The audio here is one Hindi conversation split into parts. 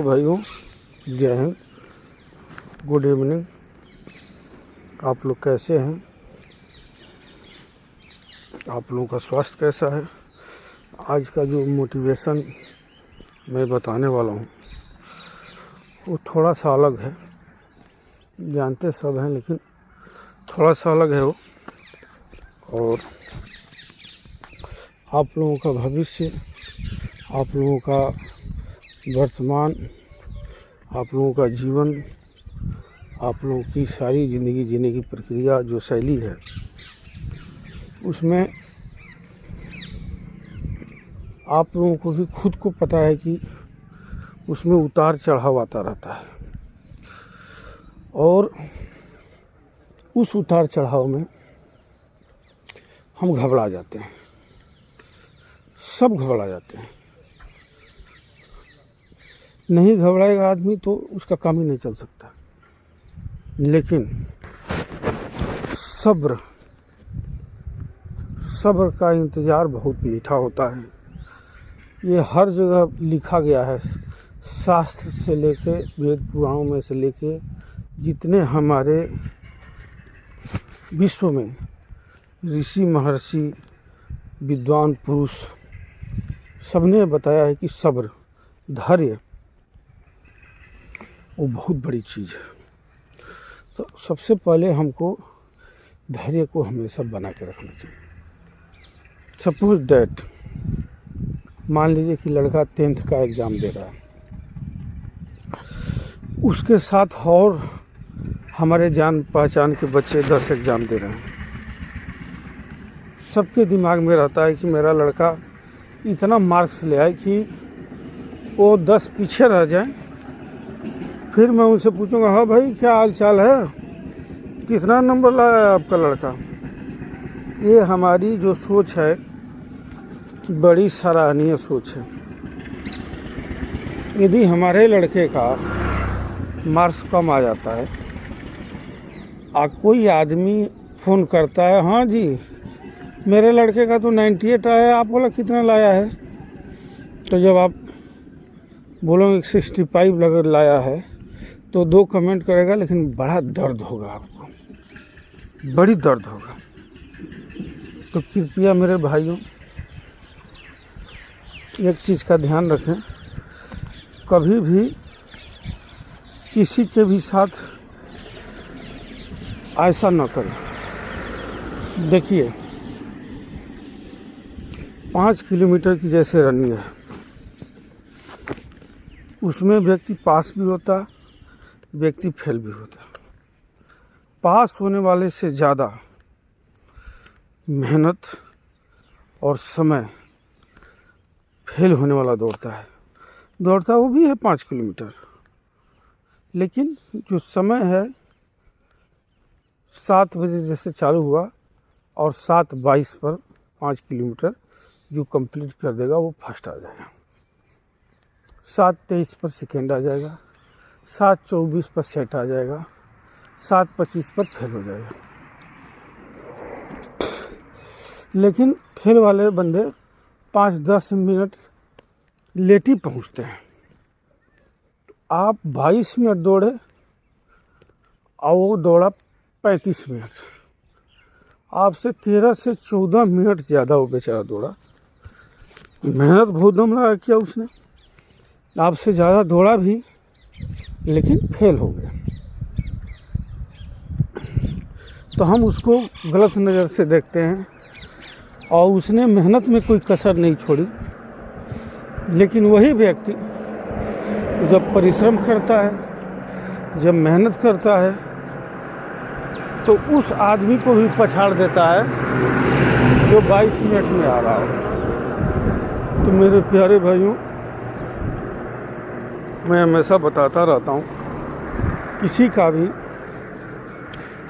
भाइयों, जय हिंद, गुड इवनिंग। आप लोग कैसे हैं? आप लोगों का स्वास्थ्य कैसा है? आज का जो मोटिवेशन मैं बताने वाला हूँ वो थोड़ा सा अलग है। जानते सब हैं लेकिन थोड़ा सा अलग है वो। और आप लोगों का भविष्य, आप लोगों का वर्तमान, आप लोगों का जीवन, आप लोगों की सारी ज़िंदगी जीने की प्रक्रिया जो शैली है, उसमें आप लोगों को भी खुद को पता है कि उसमें उतार चढ़ाव आता रहता है। और उस उतार चढ़ाव में हम घबरा जाते हैं, सब घबरा जाते हैं। नहीं घबराएगा आदमी तो उसका काम ही नहीं चल सकता। लेकिन सब्र का इंतज़ार बहुत मीठा होता है। ये हर जगह लिखा गया है, शास्त्र से लेके वेद पुराणों में से लेके जितने हमारे विश्व में ऋषि महर्षि विद्वान पुरुष सबने बताया है कि सब्र, धैर्य वो बहुत बड़ी चीज़ है। तो सबसे पहले हमको धैर्य को हमेशा बना के रखना चाहिए। सपोज दैट, मान लीजिए कि लड़का 10th का एग्ज़ाम दे रहा है, उसके साथ और हमारे जान पहचान के बच्चे 10 एग्ज़ाम दे रहे हैं। सबके दिमाग में रहता है कि मेरा लड़का इतना मार्क्स ले आए कि वो 10 पीछे रह जाए। फिर मैं उनसे पूछूंगा, हाँ भाई क्या हाल चाल है, कितना नंबर लाया है आपका लड़का। ये हमारी जो सोच है बड़ी सराहनीय सोच है। यदि हमारे लड़के का मार्क्स कम आ जाता है और कोई आदमी फ़ोन करता है, हाँ जी मेरे लड़के का तो 98 आया है, आप बोला कितना लाया है? तो जब आप बोलोगे 65 लग लाया है तो 2 कमेंट करेगा, लेकिन बड़ा दर्द होगा, आपको बड़ी दर्द होगा। तो कृपया मेरे भाइयों एक चीज़ का ध्यान रखें, कभी भी किसी के भी साथ ऐसा न करें। देखिए 5 किलोमीटर की जैसे रनिंग है, उसमें व्यक्ति पास भी होता, व्यक्ति फेल भी होता। पास होने वाले से ज़्यादा मेहनत और समय फेल होने वाला दौड़ता वो भी है 5 किलोमीटर, लेकिन जो समय है 7 बजे जैसे चालू हुआ और 7:22 पर 5 किलोमीटर जो कंप्लीट कर देगा वो फर्स्ट आ जाएगा। 7:23 पर सेकेंड आ जाएगा, 7:24 पर सेट आ जाएगा, 7:25 पर फेल हो जाएगा। लेकिन फेल वाले बंदे 5-10 मिनट लेट ही पहुँचते हैं। तो आप 22 मिनट दौड़े और वो दौड़ा 35 मिनट, आपसे 13 से 14 मिनट ज़्यादा वो बेचारा दौड़ा। मेहनत बहुत दम लगा किया उसने, आपसे ज़्यादा दौड़ा भी, लेकिन फेल हो गया। तो हम उसको गलत नज़र से देखते हैं और उसने मेहनत में कोई कसर नहीं छोड़ी। लेकिन वही व्यक्ति जब परिश्रम करता है, जब मेहनत करता है, तो उस आदमी को भी पछाड़ देता है जो 22 मिनट में आ रहा है। तो मेरे प्यारे भाइयों, मैं हमेशा बताता रहता हूँ, किसी का भी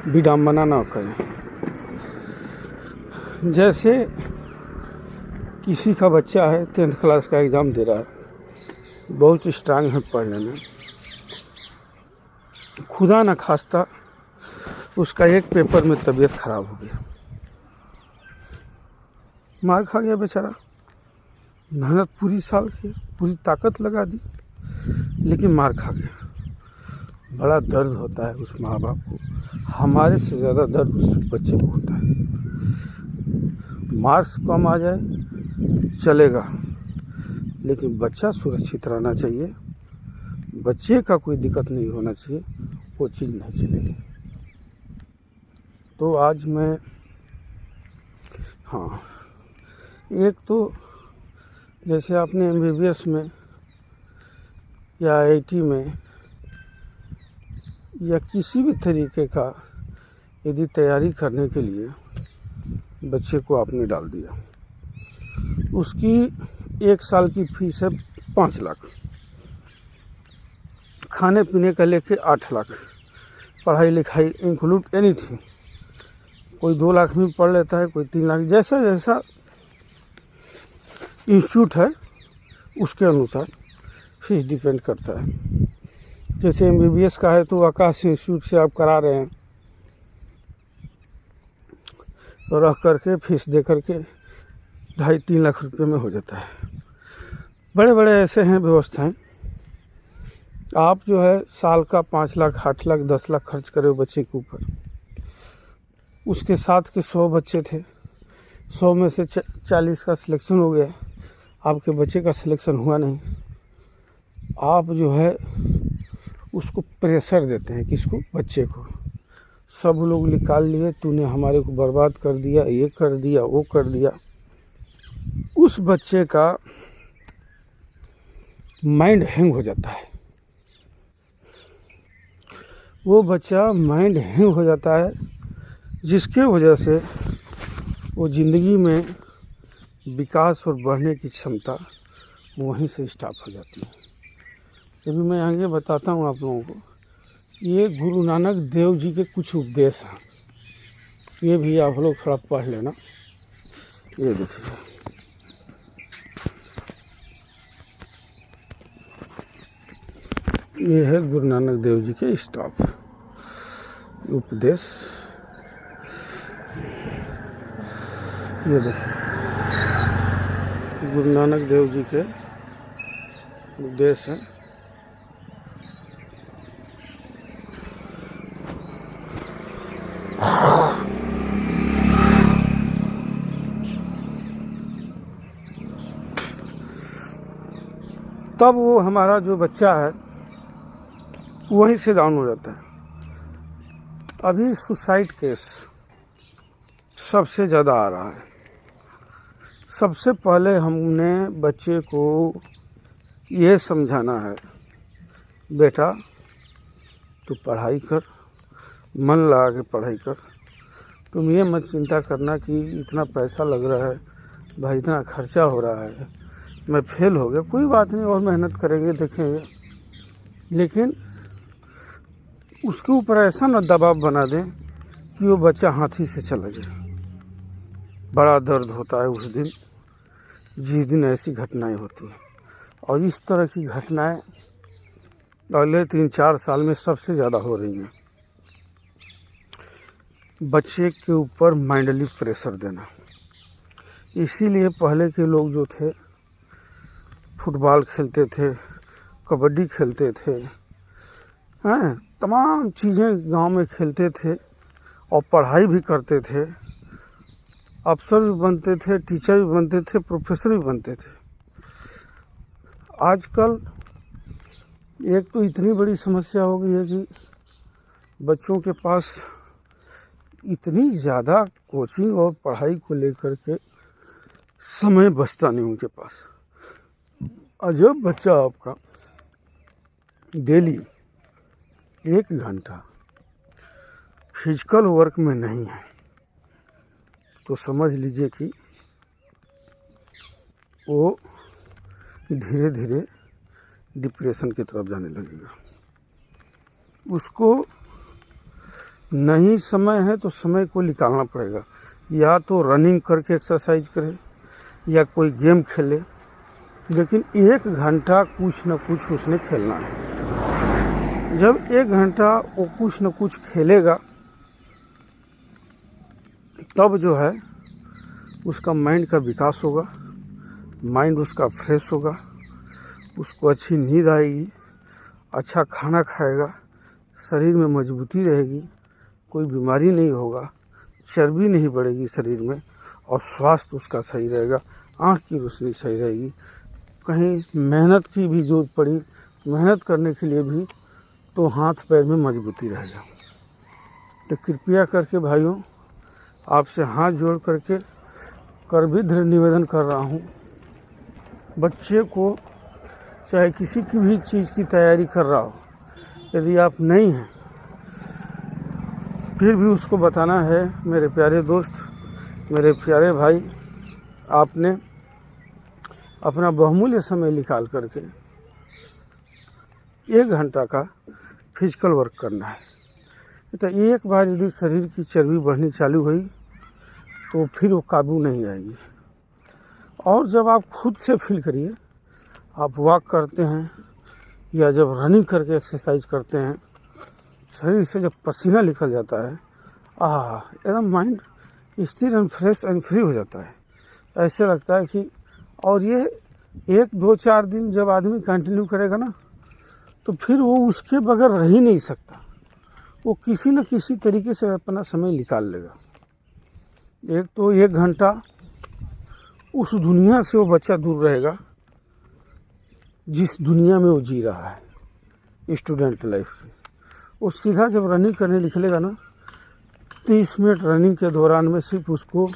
विडंबना ना करें। जैसे किसी का बच्चा है 10th क्लास का एग्ज़ाम दे रहा है, बहुत स्ट्रांग है पढ़ने में, खुदा न खास्ता उसका एक पेपर में तबीयत ख़राब हो गया, मार खा गया बेचारा। मेहनत पूरी साल की पूरी ताकत लगा दी, लेकिन मार खा गया। बड़ा दर्द होता है उस माँ बाप को, हमारे से ज़्यादा दर्द उस बच्चे को होता है। मार्क्स कम आ जाए चलेगा, लेकिन बच्चा सुरक्षित रहना चाहिए, बच्चे का कोई दिक्कत नहीं होना चाहिए, वो चीज़ नहीं चलेगी। तो आज मैं हाँ, एक तो जैसे आपने MBBS में या IIT में या किसी भी तरीके का यदि तैयारी करने के लिए बच्चे को आपने डाल दिया, उसकी 1 साल की फीस है 5 लाख, खाने पीने का लेके 8 लाख, पढ़ाई लिखाई इंक्लूड एनीथिंग। कोई 2 लाख में पढ़ लेता है, कोई 3 लाख, जैसा जैसा इंस्टीट्यूट है उसके अनुसार फीस डिपेंड करता है। जैसे MBBS का है तो आकाश इंस्टीट्यूट से आप करा रहे हैं, तो रह करके फीस दे करके 2.5-3 लाख रुपए में हो जाता है। बड़े बड़े ऐसे हैं व्यवस्थाएं, आप जो है साल का 5 लाख 8 लाख 10 लाख खर्च करे बच्चे के ऊपर। उसके साथ के 100 बच्चे थे, 100 में से 40 का सिलेक्शन हो गया, आपके बच्चे का सिलेक्शन हुआ नहीं। आप जो है उसको प्रेशर देते हैं, किसको? बच्चे को। सब लोग निकाल लिए, तूने हमारे को बर्बाद कर दिया, ये कर दिया, वो कर दिया। उस बच्चे का माइंड हैंग हो जाता है, वो बच्चा माइंड हैंग हो जाता है, जिसके वजह से वो ज़िंदगी में विकास और बढ़ने की क्षमता वहीं से स्टॉप हो जाती है। अभी मैं आगे बताता हूँ आप लोगों को, ये गुरु नानक देव जी के कुछ उपदेश हैं, ये भी आप लोग थोड़ा पढ़ लेना। ये देखिए, ये है गुरु नानक देव जी के स्टॉप उपदेश। ये देखिए गुरु नानक देव जी के उपदेश हैं। तब वो हमारा जो बच्चा है वहीं से डाउन हो जाता है। अभी सुसाइड केस सबसे ज़्यादा आ रहा है। सबसे पहले हमने बच्चे को ये समझाना है, बेटा तू पढ़ाई कर, मन लगा के पढ़ाई कर, तुम ये मत चिंता करना कि इतना पैसा लग रहा है, भाई इतना खर्चा हो रहा है, मैं फेल हो गया, कोई बात नहीं, और मेहनत करेंगे, देखेंगे। लेकिन उसके ऊपर ऐसा ना दबाव बना दें कि वो बच्चा हाथी से चला जाए। बड़ा दर्द होता है उस दिन, जिस दिन ऐसी घटनाएं होती हैं। और इस तरह की घटनाएं अगले 3-4 साल में सबसे ज़्यादा हो रही हैं। बच्चे के ऊपर माइंडली प्रेशर देना। इसीलिए पहले के लोग जो थे फुटबॉल खेलते थे, कबड्डी खेलते थे, हैं, तमाम चीज़ें गांव में खेलते थे और पढ़ाई भी करते थे, अफसर भी बनते थे, टीचर भी बनते थे, प्रोफेसर भी बनते थे। आजकल एक तो इतनी बड़ी समस्या हो गई है कि बच्चों के पास इतनी ज़्यादा कोचिंग और पढ़ाई को लेकर के समय बचता नहीं उनके पास। और जब बच्चा आपका डेली 1 घंटा फिजिकल वर्क में नहीं है तो समझ लीजिए कि वो धीरे धीरे डिप्रेशन की तरफ जाने लगेगा। उसको नहीं समय है तो समय को निकालना पड़ेगा, या तो रनिंग करके एक्सरसाइज करे या कोई गेम खेले, लेकिन 1 घंटा कुछ न कुछ उसने खेलना है। जब 1 घंटा वो कुछ न कुछ खेलेगा तब जो है उसका माइंड का विकास होगा, माइंड उसका फ्रेश होगा, उसको अच्छी नींद आएगी। अच्छा खाना खाएगा, शरीर में मजबूती रहेगी, कोई बीमारी नहीं होगा, चर्बी नहीं बढ़ेगी शरीर में और स्वास्थ्य उसका सही रहेगा, आँख की रोशनी सही रहेगी। कहीं मेहनत की भी ज़रूरत पड़ी, मेहनत करने के लिए भी तो हाथ पैर में मजबूती रहेगा। तो कृपया करके भाइयों, आपसे हाथ जोड़ करके कर भी दृढ़ निवेदन कर रहा हूँ, बच्चे को चाहे किसी की भी चीज़ की तैयारी कर रहा हो, यदि आप नहीं हैं फिर भी उसको बताना है, मेरे प्यारे दोस्त, मेरे प्यारे भाई, आपने अपना बहुमूल्य समय निकाल करके 1 घंटा का फिजिकल वर्क करना है। तो एक बार यदि शरीर की चर्बी बढ़नी चालू हुई तो फिर वो काबू नहीं आएगी। और जब आप खुद से फील करिए, आप वॉक करते हैं या जब रनिंग करके एक्सरसाइज करते हैं, शरीर से जब पसीना निकल जाता है, एकदम माइंड स्थिर एंड फ्रेश एंड फ्री हो जाता है। ऐसे लगता है कि, और ये 1, 2, 4 दिन जब आदमी कंटिन्यू करेगा ना, तो फिर वो उसके बगैर रह ही नहीं सकता, वो किसी न किसी तरीके से अपना समय निकाल लेगा। एक तो 1 घंटा उस दुनिया से वो बच्चा दूर रहेगा जिस दुनिया में वो जी रहा है, स्टूडेंट लाइफ की। वो सीधा जब रनिंग करने निकलेगा ना, 30 मिनट रनिंग के दौरान में सिर्फ उसको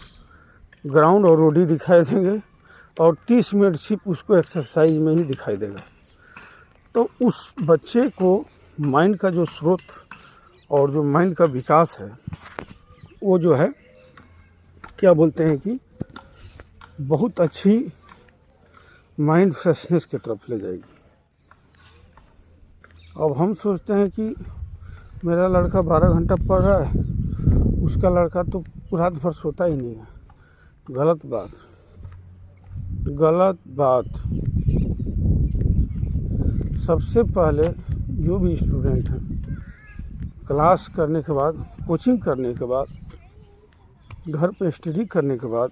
ग्राउंड और रोड ही दिखाई देंगे और 30 मिनट सिर्फ उसको एक्सरसाइज में ही दिखाई देगा। तो उस बच्चे को माइंड का जो स्रोत और जो माइंड का विकास है, वो जो है क्या बोलते हैं कि बहुत अच्छी माइंड फ्रेशनेस की तरफ ले जाएगी। अब हम सोचते हैं कि मेरा लड़का 12 घंटा पढ़ रहा है, उसका लड़का तो रात भर सोता ही नहीं है। गलत बात, गलत बात। सबसे पहले जो भी स्टूडेंट हैं, क्लास करने के बाद, कोचिंग करने के बाद, घर पे स्टडी करने के बाद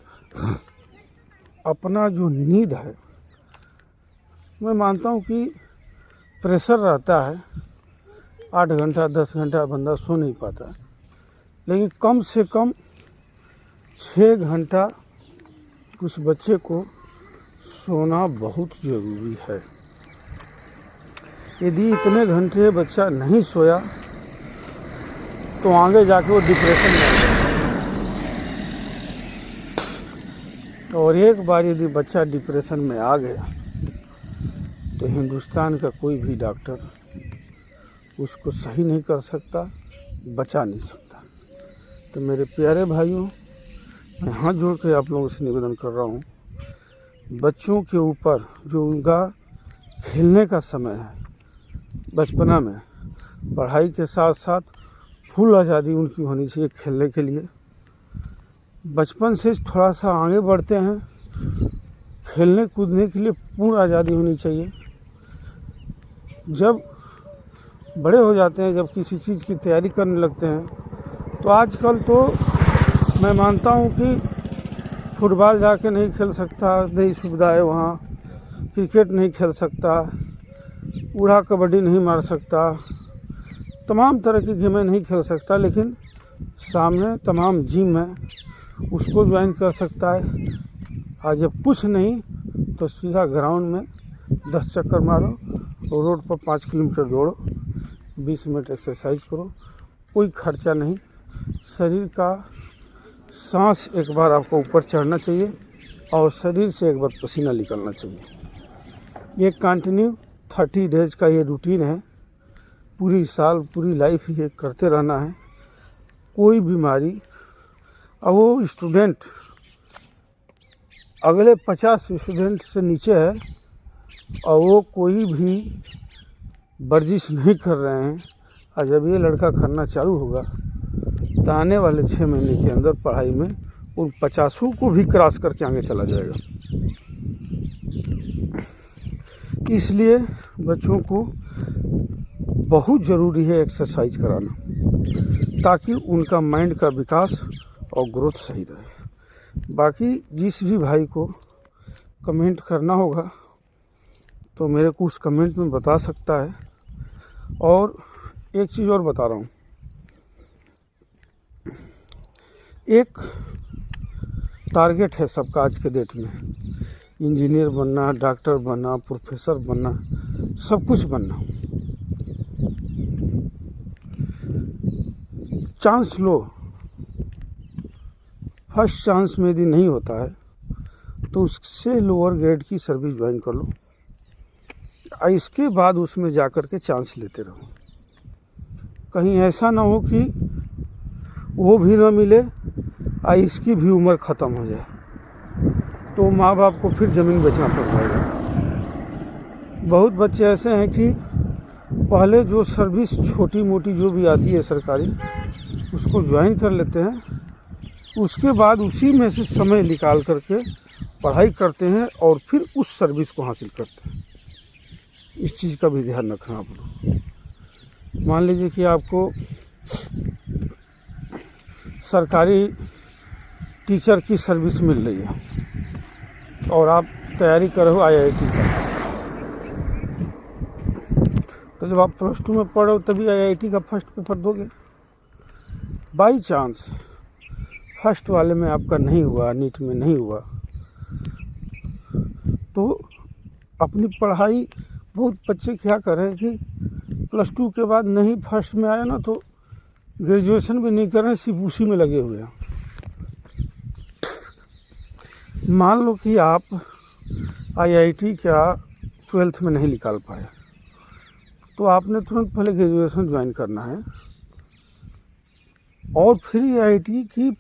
अपना जो नींद है, मैं मानता हूँ कि प्रेशर रहता है, 8 घंटा 10 घंटा बंदा सो नहीं पाता, लेकिन कम से कम 6 घंटा उस बच्चे को सोना बहुत ज़रूरी है। यदि इतने घंटे बच्चा नहीं सोया तो आगे जाके वो डिप्रेशन में आ जाएगा। और एक बार यदि बच्चा डिप्रेशन में आ गया तो हिंदुस्तान का कोई भी डॉक्टर उसको सही नहीं कर सकता, बचा नहीं सकता। तो मेरे प्यारे भाइयों, मैं हाथ जोड़ कर आप लोगों से निवेदन कर रहा हूँ, बच्चों के ऊपर जो उनका खेलने का समय है, बचपना में पढ़ाई के साथ साथ फुल आज़ादी उनकी होनी चाहिए खेलने के लिए। बचपन से थोड़ा सा आगे बढ़ते हैं, खेलने कूदने के लिए पूर्ण आज़ादी होनी चाहिए। जब बड़े हो जाते हैं, जब किसी चीज़ की तैयारी करने लगते हैं, तो आजकल तो मैं मानता हूँ कि फुटबॉल जाके नहीं खेल सकता, नहीं सुविधा है वहाँ, क्रिकेट नहीं खेल सकता, बूढ़ा कबड्डी नहीं मार सकता, तमाम तरह की गेमें नहीं खेल सकता, लेकिन सामने तमाम जिम है, उसको ज्वाइन कर सकता है। और जब कुछ नहीं तो सीधा ग्राउंड में 10 चक्कर मारो और रोड पर 5 किलोमीटर दौड़ो, 20 मिनट एक्सरसाइज करो, कोई खर्चा नहीं। शरीर का सांस एक बार आपको ऊपर चढ़ना चाहिए और शरीर से एक बार पसीना निकलना चाहिए। ये कंटिन्यू 30 डेज का ये रूटीन है, पूरी साल पूरी लाइफ ये करते रहना है। कोई बीमारी, और वो स्टूडेंट अगले 50 स्टूडेंट से नीचे है और वो कोई भी वर्जिश नहीं कर रहे हैं, और जब ये लड़का करना चालू होगा तो आने वाले 6 महीने के अंदर पढ़ाई में उन 50 को भी क्रॉस करके आगे चला जाएगा। इसलिए बच्चों को बहुत ज़रूरी है एक्सरसाइज कराना, ताकि उनका माइंड का विकास और ग्रोथ सही रहे। बाकी जिस भी भाई को कमेंट करना होगा तो मेरे को उस कमेंट में बता सकता है। और एक चीज़ और बता रहा हूँ, एक टारगेट है सबका आज के डेट में, इंजीनियर बनना, डॉक्टर बनना, प्रोफेसर बनना, सब कुछ बनना। चांस लो, फर्स्ट चांस में यदि नहीं होता है तो उससे लोअर ग्रेड की सर्विस ज्वाइन कर लो, इसके बाद उसमें जा कर के चांस लेते रहो। कहीं ऐसा ना हो कि वो भी ना मिले और इसकी भी उम्र ख़त्म हो जाए, तो माँ बाप को फिर ज़मीन बेचना पड़ जाएगा। बहुत बच्चे ऐसे हैं कि पहले जो सर्विस छोटी मोटी जो भी आती है सरकारी, उसको ज्वाइन कर लेते हैं, उसके बाद उसी में से समय निकाल करके पढ़ाई करते हैं और फिर उस सर्विस को हासिल करते हैं। इस चीज़ का भी ध्यान रखना आप लोग। मान लीजिए कि आपको सरकारी टीचर की सर्विस मिल रही है और आप तैयारी कर रहे हो IIT का, तो जब आप +2 में पढ़ रहे हो तभी IIT का फर्स्ट पेपर दोगे। बाई चांस फर्स्ट वाले में आपका नहीं हुआ, नीट में नहीं हुआ, तो अपनी पढ़ाई, बहुत बच्चे क्या करें कि +2 के बाद नहीं फर्स्ट में आया ना तो ग्रेजुएशन भी नहीं कर रहे, सिर्फ उसी में लगे हुए हैं। मान लो कि आप IIT का 12th में नहीं निकाल पाए, तो आपने तुरंत पहले ग्रेजुएशन ज्वाइन करना है और फिर IIT की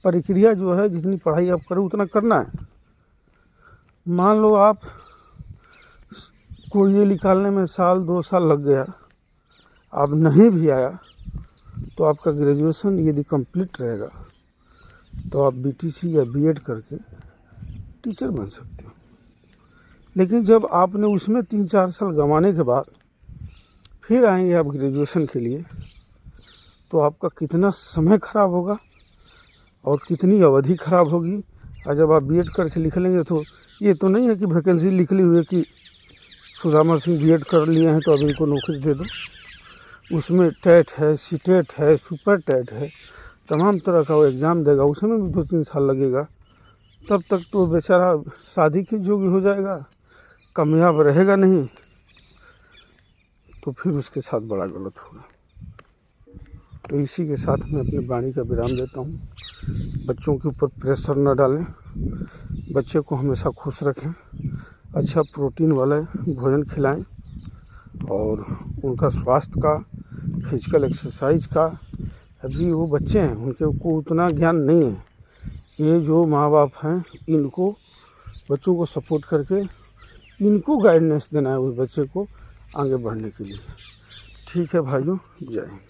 प्रक्रिया जो है, जितनी पढ़ाई आप करें उतना करना है। मान लो आप को ये निकालने में 1-2 साल लग गया, अब नहीं भी आया, तो आपका ग्रेजुएशन यदि कंप्लीट रहेगा तो आप BTC या B.Ed करके टीचर बन सकते हो। लेकिन जब आपने उसमें 3-4 साल गंवाने के बाद फिर आएंगे आप ग्रेजुएशन के लिए, तो आपका कितना समय खराब होगा और कितनी अवधि खराब होगी। और जब आप B.Ed करके लिख लेंगे तो ये तो नहीं है कि वैकेंसी लिखी हुई है कि सुदामा सिंह B.Ed कर लिए हैं तो अब इनको नौकरी दे दो। उसमें टेट है, सीटेट है, सुपर टेट है, तमाम तरह का वो एग्ज़ाम देगा, उसमें भी 2-3 साल लगेगा। तब तक तो बेचारा शादी के योग्य हो जाएगा, कामयाब रहेगा नहीं, तो फिर उसके साथ बड़ा गलत होगा। तो इसी के साथ मैं अपनी वाणी का विराम देता हूँ। बच्चों के ऊपर प्रेशर न डालें, बच्चे को हमेशा खुश रखें, अच्छा प्रोटीन वाला भोजन खिलाएं और उनका स्वास्थ्य का, फिजिकल एक्सरसाइज का, अभी वो बच्चे हैं, उनके को उतना ज्ञान नहीं है। ये जो माँ बाप हैं, इनको बच्चों को सपोर्ट करके इनको गाइडेंस देना है उस बच्चे को आगे बढ़ने के लिए। ठीक है भाइयों, जय हिंद।